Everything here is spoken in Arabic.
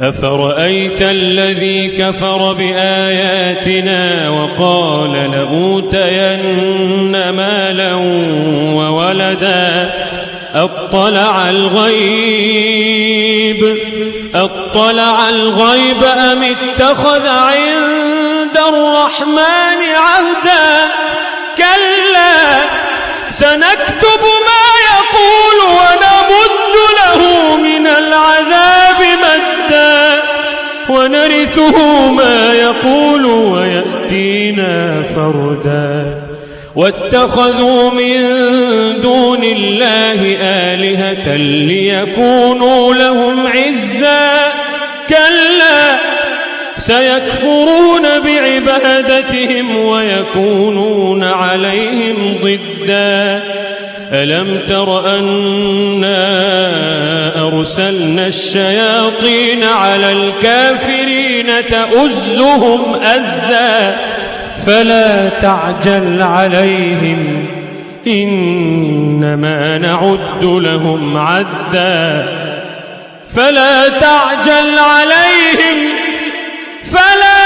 أفرأيت الذي كفر بآياتنا وقال لأوتين مالا وولدا أطلع الغيب أم اتخذ عند الرحمن عهدا كلا سنكتب ما يقول ونمد له من العذاب مدا ونرثه ما يقول ويأتينا فردا واتخذوا من دون الله آلهة ليكونوا لهم عزا كلا سيكفرون بعبادتهم ويكونون عليهم ضدا ألم تر أنا أرسلنا الشياطين على الكافرين تؤزهم أزا فلا تعجل عليهم إنما نعد لهم عدا فلا تعجل عليهم فلا